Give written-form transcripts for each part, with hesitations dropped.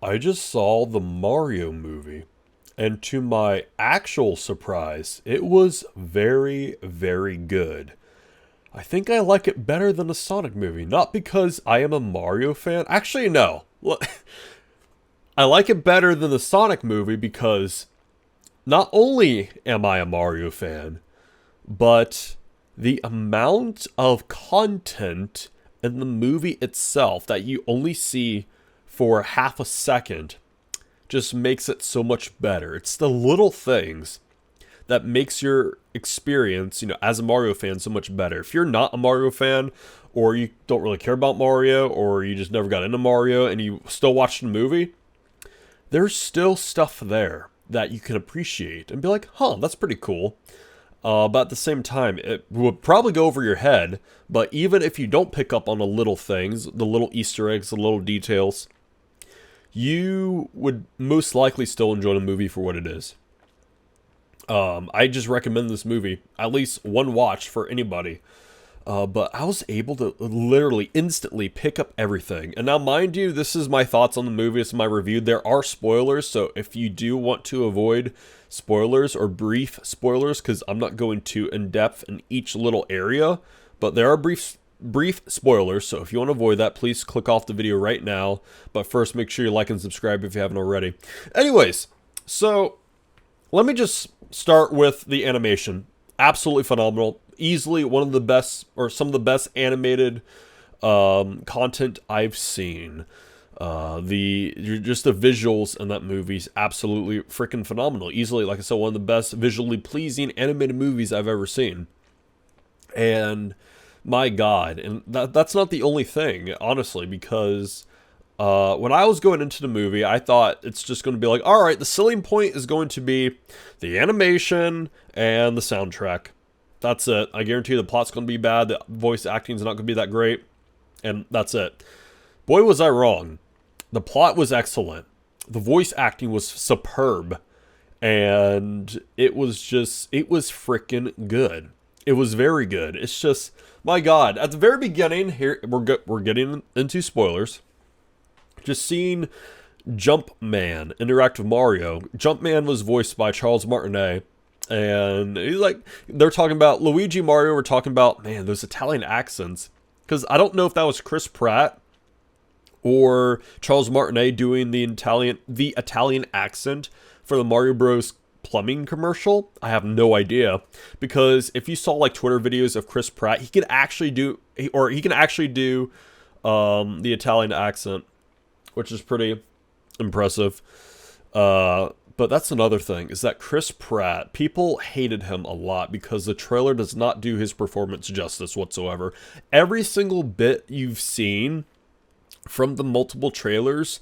I just saw the Mario movie, and to my actual surprise, it was very, very good. I think I like it better than the Sonic movie, not because I am a Mario fan. Actually, no. I like it better than the Sonic movie because not only am I a Mario fan, but the amount of content in the movie itself that you only see for half a second just makes it so much better. It's the little things that makes your experience, as a Mario fan so much better. If you're not a Mario fan, or you don't really care about Mario, or you just never got into Mario and you still watch the movie, there's still stuff there that you can appreciate and be like, huh, that's pretty cool. But at the same time, it would probably go over your head. But even if you don't pick up on the little things, the little Easter eggs, the little details, you would most likely still enjoy the movie for what it is. I just recommend this movie, at least one watch for anybody. But I was able to literally instantly pick up everything. And now, mind you, this is my thoughts on the movie. It's my review. There are spoilers, so if you do want to avoid spoilers or brief spoilers, because I'm not going too in-depth in each little area, but there are brief spoilers, so if you want to avoid that, please click off the video right now. But first, make sure you like and subscribe if you haven't already. Anyways, so let me just start with the animation. Absolutely phenomenal. Easily one of the best, or some of the best animated content I've seen. Just the visuals in that movie is absolutely freaking phenomenal. Easily, like I said, one of the best visually pleasing animated movies I've ever seen. And my God, and that's not the only thing, honestly, because when I was going into the movie, I thought it's just going to be like, all right, the selling point is going to be the animation and the soundtrack. That's it. I guarantee the plot's going to be bad. The voice acting is not going to be that great. And that's it. Boy, was I wrong. The plot was excellent. The voice acting was superb. And it was freaking good. It was very good. It's just, my God. At the very beginning, here, we're getting into spoilers. Just seeing Jumpman interact with Mario. Jumpman was voiced by Charles Martinet. And he's like, they're talking about Luigi, Mario, we're talking about, man, those Italian accents. Because I don't know if that was Chris Pratt or Charles Martinet doing the Italian accent for the Mario Bros. Plumbing commercial. I have no idea. Because if you saw like Twitter videos of Chris Pratt, he can actually do the Italian accent, which is pretty impressive. But that's another thing, is that Chris Pratt, people hated him a lot because the trailer does not do his performance justice whatsoever. Every single bit you've seen from the multiple trailers,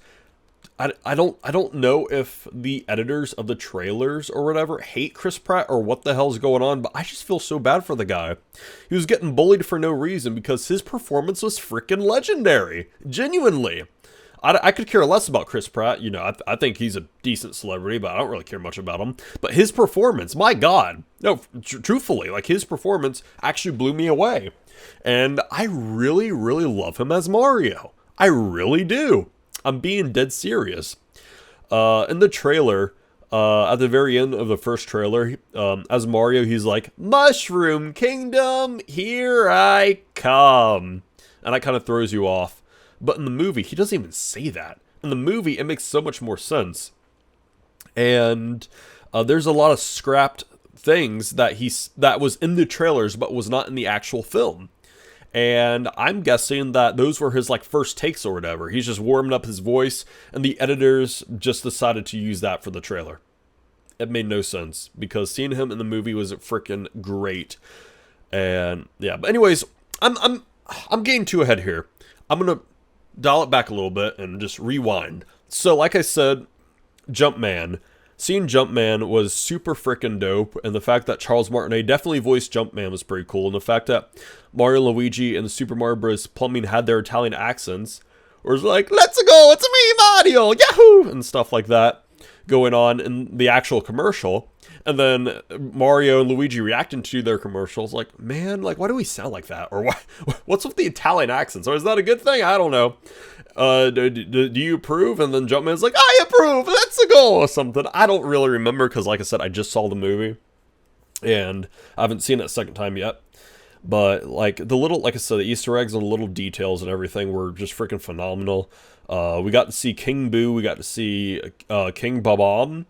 I don't know if the editors of the trailers or whatever hate Chris Pratt or what the hell's going on, but I just feel so bad for the guy. He was getting bullied for no reason because his performance was freaking legendary. Genuinely. I could care less about Chris Pratt. I think he's a decent celebrity, but I don't really care much about him. But his performance, my God. No, truthfully, like his performance actually blew me away. And I really, really love him as Mario. I really do. I'm being dead serious. In the trailer, at the very end of the first trailer, as Mario, he's like, Mushroom Kingdom, here I come. And that kind of throws you off. But in the movie, he doesn't even say that. In the movie, it makes so much more sense. And there's a lot of scrapped things that was in the trailers but was not in the actual film. And I'm guessing that those were his first takes or whatever. He's just warming up his voice, and the editors just decided to use that for the trailer. It made no sense because seeing him in the movie was freaking great. And yeah, but anyways, I'm getting too ahead here. I'm gonna dial it back a little bit and just rewind. So like I said, seeing Jumpman was super freaking dope, and the fact that Charles Martinet definitely voiced Jumpman was pretty cool, and the fact that Mario and Luigi and the Super Mario Bros. Plumbing had their Italian accents, was like, let's go, it's me, Mario, yahoo, and stuff like that going on in the actual commercial. And then Mario and Luigi reacting to their commercials, like, man, why do we sound like that? Or what's with the Italian accents? Or is that a good thing? I don't know. do you approve? And then Jumpman's like, I approve, that's the goal, or something. I don't really remember, because like I said, I just saw the movie, and I haven't seen it a second time yet. But like the little, like I said, the Easter eggs and the little details and everything were just freaking phenomenal. We got to see King Boo, we got to see King Babam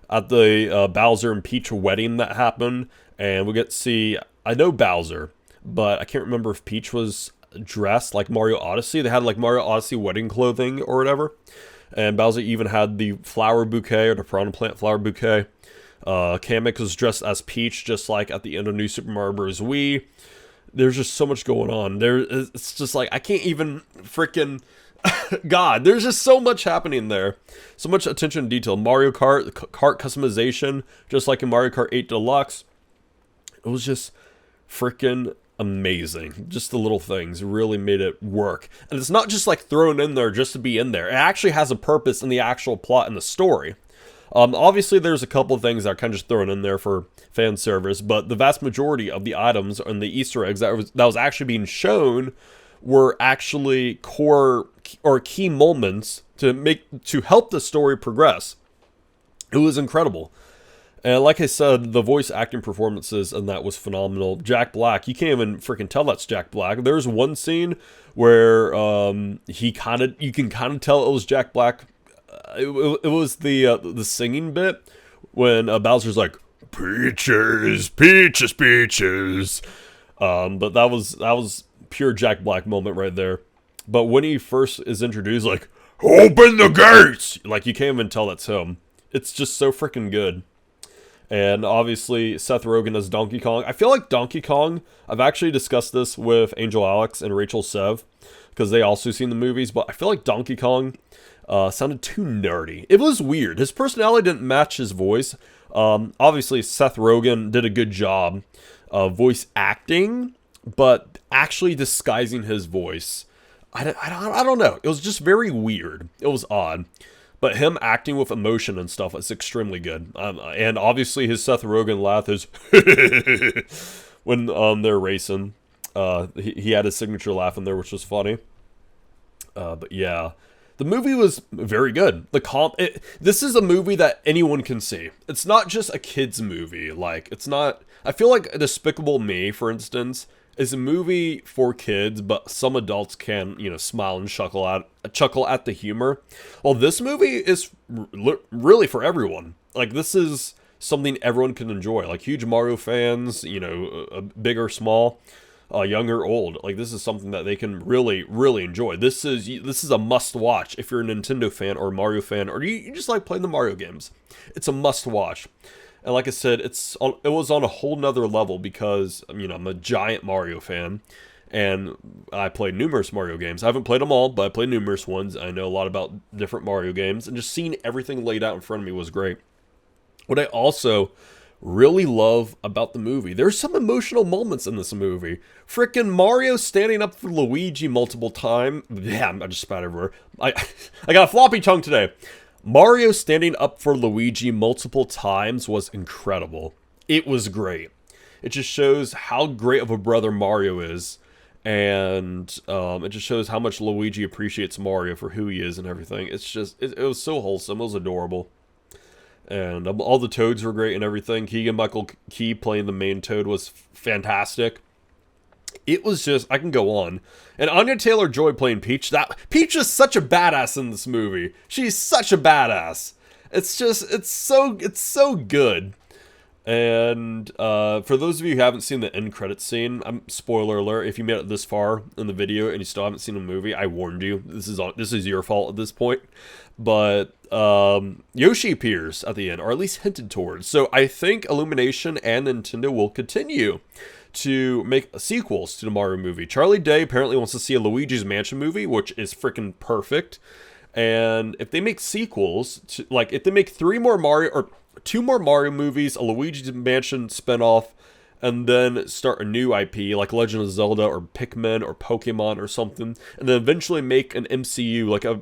at the Bowser and Peach wedding that happened, and we get to see, I know Bowser, but I can't remember if Peach was dressed like Mario Odyssey. They had like Mario Odyssey wedding clothing or whatever, and Bowser even had the flower bouquet, or the piranha plant flower bouquet. Kamek was dressed as Peach, just like at the end of New Super Mario Bros. Wii. There's just so much going on. It's just like, I can't even freaking... God, there's just so much happening there. So much attention to detail. Mario Kart, kart customization, just like in Mario Kart 8 Deluxe. It was just freaking amazing. Just the little things really made it work. And it's not just like thrown in there just to be in there. It actually has a purpose in the actual plot and the story. Obviously, there's a couple of things that are kind of just thrown in there for fan service, but the vast majority of the items and the Easter eggs that was actually being shown were actually core or key moments to help the story progress. It was incredible. And like I said, the voice acting performances and that was phenomenal. Jack Black, you can't even freaking tell that's Jack Black. There's one scene where you can kind of tell it was Jack Black. It was the singing bit when Bowser's like, Peaches, Peaches, Peaches. But that was pure Jack Black moment right there. But when he first is introduced, like, open the gates! Like, you can't even tell that's him. It's just so freaking good. And obviously, Seth Rogen as Donkey Kong. I feel like Donkey Kong, I've actually discussed this with Angel Alex and Rachel Sev, because they also seen the movies, but I feel like Donkey Kong sounded too nerdy. It was weird. His personality didn't match his voice. Obviously, Seth Rogen did a good job of voice acting, but actually disguising his voice, I don't know. It was just very weird. It was odd. But him acting with emotion and stuff is extremely good. And obviously his Seth Rogen laugh is when they're racing. He had his signature laugh in there, which was funny. But yeah, the movie was very good. This is a movie that anyone can see. It's not just a kid's movie. Like, it's not... I feel like Despicable Me, for instance, is a movie for kids, but some adults can, smile and chuckle at the humor. Well, this movie is really for everyone. Like, this is something everyone can enjoy. Like, huge Mario fans, big or small, young or old. Like, this is something that they can really, really enjoy. This is a must-watch if you're a Nintendo fan or a Mario fan, or you just like playing the Mario games. It's a must-watch. And like I said, it was on a whole nother level because, I'm a giant Mario fan, and I played numerous Mario games. I haven't played them all, but I played numerous ones. I know a lot about different Mario games, and just seeing everything laid out in front of me was great. What I also really love about the movie, there's some emotional moments in this movie. Frickin' Mario standing up for Luigi multiple times. Yeah, I just spat everywhere. I got a floppy tongue today. Mario standing up for Luigi multiple times was incredible. It was great. It just shows how great of a brother Mario is, and it just shows how much Luigi appreciates Mario for who he is and everything. It's just, it was so wholesome. It was adorable. And all the Toads were great and everything. Keegan-Michael Key playing the main Toad was fantastic. It was just, I can go on. And Anya Taylor-Joy playing Peach. Peach is such a badass in this movie. She's such a badass. It's just, it's so good. And for those of you who haven't seen the end credits scene, spoiler alert, if you made it this far in the video and you still haven't seen the movie, I warned you. This is your fault at this point. But Yoshi appears at the end, or at least hinted towards. So I think Illumination and Nintendo will continue to make sequels to the Mario movie. Charlie Day apparently wants to see a Luigi's Mansion movie, which is freaking perfect. And if they make sequels, if they make 3 more Mario, or 2 more Mario movies, a Luigi's Mansion spinoff, and then start a new IP like Legend of Zelda or Pikmin or Pokemon or something, and then eventually make an MCU, like a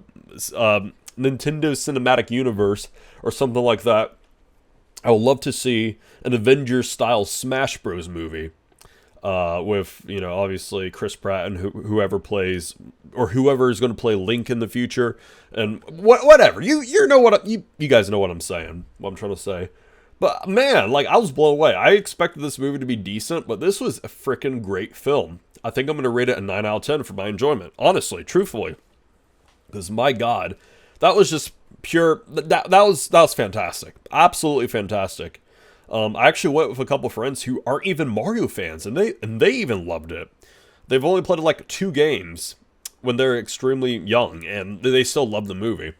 Nintendo Cinematic Universe or something like that, I would love to see an Avengers-style Smash Bros. Movie. with, you know, obviously Chris Pratt and whoever plays, or whoever is going to play Link in the future, and whatever. You know what you guys know what I'm saying, what I'm trying to say. But man, like, I was blown away. I expected this movie to be decent, but this was a freaking great film. I think I'm going to rate it a 9 out of 10 for my enjoyment. Honestly, truthfully. Because my God, that was just pure, that was fantastic. Absolutely fantastic. I actually went with a couple friends who aren't even Mario fans, and they even loved it. They've only played like 2 games when they're extremely young, and they still love the movie.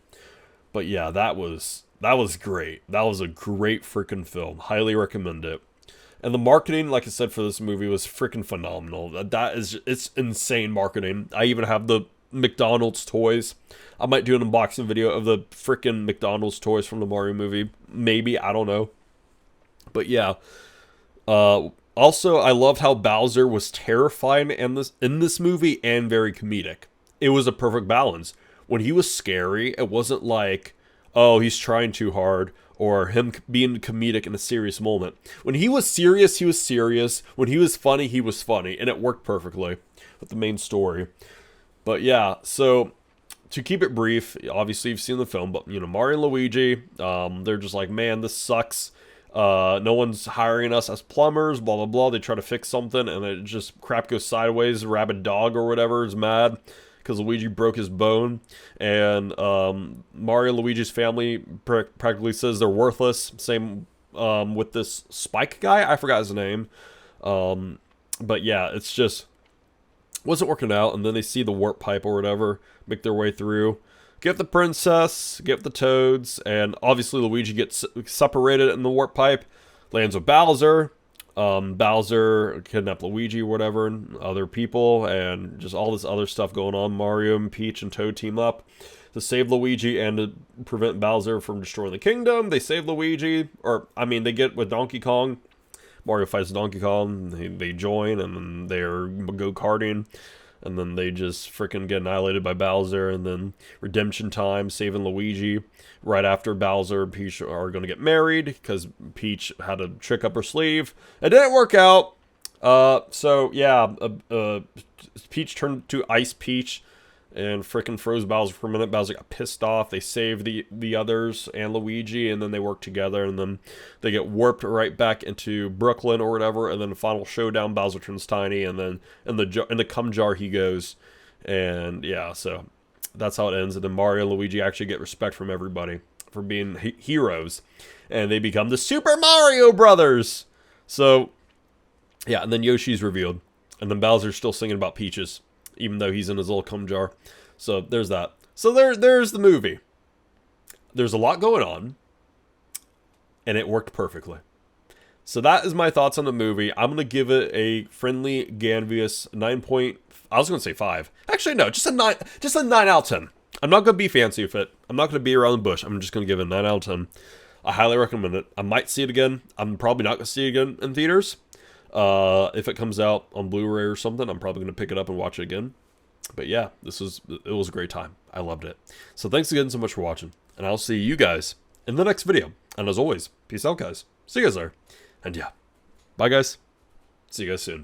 But yeah, that was great. That was a great freaking film. Highly recommend it. And the marketing, like I said, for this movie was freaking phenomenal. It's insane marketing. I even have the McDonald's toys. I might do an unboxing video of the freaking McDonald's toys from the Mario movie. Maybe, I don't know. But yeah. Also, I loved how Bowser was terrifying in this movie and very comedic. It was a perfect balance. When he was scary, it wasn't like, oh, he's trying too hard, or him being comedic in a serious moment. When he was serious, he was serious. When he was funny, he was funny. And it worked perfectly with the main story. But yeah, so to keep it brief, obviously you've seen the film, but, you know, Mario and Luigi, they're just like, man, this sucks. No one's hiring us as plumbers, blah, blah, blah. They try to fix something, and it just crap goes sideways. A rabid dog or whatever is mad because Luigi broke his bone. And Mario and Luigi's family practically says they're worthless. Same with this Spike guy. I forgot his name. But yeah, it's just wasn't working out. And then they see the warp pipe or whatever, make their way through. Get the princess, get the toads, and obviously Luigi gets separated in the warp pipe, lands with Bowser. Bowser kidnapped Luigi or whatever, and other people, and just all this other stuff going on. Mario and Peach and Toad team up to save Luigi and to prevent Bowser from destroying the kingdom. They save Luigi, or, I mean, they get with Donkey Kong. Mario fights Donkey Kong, they join, and then they're go-karting. And then they just freaking get annihilated by Bowser. And then redemption time, saving Luigi. Right after Bowser and Peach are going to get married, because Peach had a trick up her sleeve. It didn't work out. So, yeah. Peach turned to Ice Peach and freaking froze Bowser for a minute. Bowser got pissed off. They saved the others and Luigi, and then they work together, and then they get warped right back into Brooklyn or whatever, and then the final showdown, Bowser turns tiny, and then in the cum jar he goes, and yeah, so that's how it ends. And then Mario and Luigi actually get respect from everybody for being heroes, and they become the Super Mario Brothers. So yeah, and then Yoshi's revealed, and then Bowser's still singing about Peaches, even though he's in his little cum jar. So there's that. So there's the movie. There's a lot going on, and it worked perfectly. So that is my thoughts on the movie. I'm going to give it a friendly Ganvious 9 point... I was going to say 5. Actually, no, just a 9 out of 10. I'm not going to be fancy with it. I'm not going to be around the bush. I'm just going to give it a 9 out of 10. I highly recommend it. I might see it again. I'm probably not going to see it again in theaters. If it comes out on Blu-ray or something, I'm probably going to pick it up and watch it again. But yeah, it was a great time. I loved it. So thanks again so much for watching, and I'll see you guys in the next video. And as always, peace out, guys. See you guys there. And yeah, bye, guys. See you guys soon.